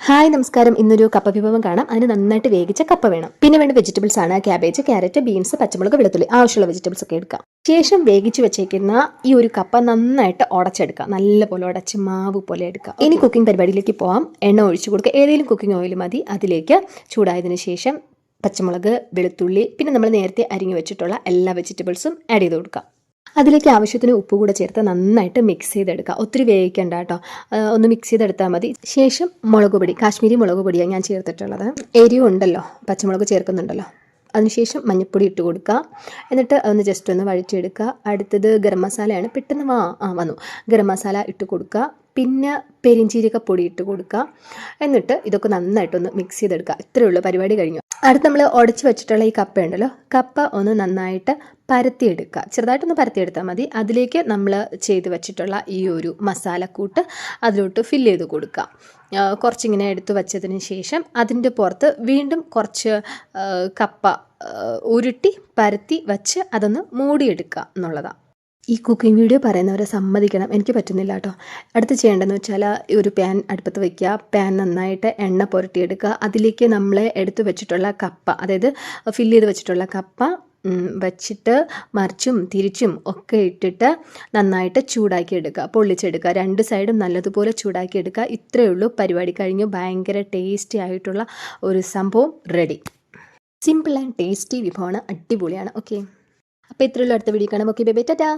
Hi നമസ്കാരം. ഇന്നൊരു കപ്പ വിഭവം കാണാം. അതിന് നന്നായിട്ട് വേവിച്ച കപ്പ വേണം. പിന്നെ വേണ്ട വെജിറ്റബിൾസ് ആണ് ക്യാബേജ്, ക്യാരറ്റ്, ബീൻസ്, പച്ചമുളക്, വെളുത്തുള്ളി. ആവശ്യമുള്ള വെജിറ്റബിൾസ് ഒക്കെ എടുക്കാം. ശേഷം വേവിച്ച് വെച്ചേക്കുന്ന ഈ ഒരു കപ്പ നന്നായിട്ട് ഉടച്ചെടുക്കാം. നല്ലപോലെ ഉടച്ച് മാവ് പോലെ എടുക്കാം. ഇനി കുക്കിംഗ് പരിപാടിയിലേക്ക് പോകാം. എണ്ണ ഒഴിച്ചു കൊടുക്കുക. ഏതെങ്കിലും കുക്കിംഗ് ഓയിൽ മതി. അതിലേക്ക് ചൂടായതിനു ശേഷം പച്ചമുളക്, വെളുത്തുള്ളി, പിന്നെ നമ്മൾ നേരത്തെ അരിഞ്ഞു വെച്ചിട്ടുള്ള എല്ലാ വെജിറ്റബിൾസും ആഡ് ചെയ്ത് കൊടുക്കാം. അതിലേക്ക് ആവശ്യത്തിന് ഉപ്പ് കൂടെ ചേർത്ത് നന്നായിട്ട് മിക്സ് ചെയ്തെടുക്കുക. ഒത്തിരി വേവിക്കണ്ട കേട്ടോ, ഒന്ന് മിക്സ് ചെയ്തെടുത്താൽ മതി. ശേഷം മുളക് പൊടി, കാശ്മീരി മുളക് പൊടിയാണ് ഞാൻ ചേർത്തിട്ടുള്ളത്. എരിവ് ഉണ്ടല്ലോ, പച്ചമുളക് ചേർക്കുന്നുണ്ടല്ലോ. അതിനുശേഷം മഞ്ഞൾപ്പൊടി ഇട്ട് കൊടുക്കുക. എന്നിട്ട് ഒന്ന് ജസ്റ്റ് ഒന്ന് വഴറ്റിയെടുക്കുക. അടുത്തത് ഗരം മസാലയാണ്. പെട്ടെന്ന് വന്നു. ഗരം മസാല ഇട്ട് കൊടുക്കുക. പിന്നെ പെരിഞ്ചീരകപ്പൊടി ഇട്ട് കൊടുക്കുക. എന്നിട്ട് ഇതൊക്കെ നന്നായിട്ടൊന്ന് മിക്സ് ചെയ്തെടുക്കുക. ഇത്രയേ ഉള്ളൂ, പരിപാടി കഴിഞ്ഞു. അടുത്ത് നമ്മൾ ഉടച്ച് വെച്ചിട്ടുള്ള ഈ കപ്പ ഉണ്ടല്ലോ, കപ്പ ഒന്ന് നന്നായിട്ട് പരത്തിയെടുക്കുക. ചെറുതായിട്ടൊന്ന് പരത്തിയെടുത്താൽ മതി. അതിലേക്ക് നമ്മൾ ചെയ്ത് വെച്ചിട്ടുള്ള ഈ ഒരു മസാലക്കൂട്ട് അതിലോട്ട് ഫില്ല് ചെയ്ത് കൊടുക്കുക. കുറച്ചിങ്ങനെ എടുത്ത് വച്ചതിന് ശേഷം അതിൻ്റെ പുറത്ത് വീണ്ടും കുറച്ച് കപ്പ ഉരുട്ടി പരത്തി വച്ച് അതൊന്ന് മൂടിയെടുക്കുക എന്നുള്ളതാണ്. ഈ കുക്കിംഗ് വീഡിയോ പറയുന്നവരെ സമ്മതിക്കണം, എനിക്ക് പറ്റുന്നില്ല കേട്ടോ. അടുത്ത് ചെയ്യേണ്ടതെന്ന് വെച്ചാൽ ഒരു പാൻ അടുപ്പത്ത് വയ്ക്കുക. പാൻ നന്നായിട്ട് എണ്ണ പുരട്ടിയെടുക്കുക. അതിലേക്ക് നമ്മൾ എടുത്ത് വെച്ചിട്ടുള്ള കപ്പ, അതായത് ഫില്ല് ചെയ്ത് വെച്ചിട്ടുള്ള കപ്പ വച്ചിട്ട് മറിച്ചും തിരിച്ചും ഒക്കെ ഇട്ടിട്ട് നന്നായിട്ട് ചൂടാക്കി എടുക്കുക, പൊള്ളിച്ചെടുക്കുക. രണ്ട് സൈഡും നല്ലതുപോലെ ചൂടാക്കി എടുക്കുക. ഇത്രയേ ഉള്ളൂ, പരിപാടി കഴിഞ്ഞു. ഭയങ്കര ടേസ്റ്റി ആയിട്ടുള്ള ഒരു സംഭവം റെഡി. സിമ്പിൾ ആൻഡ് ടേസ്റ്റി വിഭവമാണ്, അടിപൊളിയാണ്. ഓക്കെ, അപ്പോൾ ഇത്രയുള്ള അടുത്ത വീഡിയോ കാണാം. Okay, bye bye, Tata.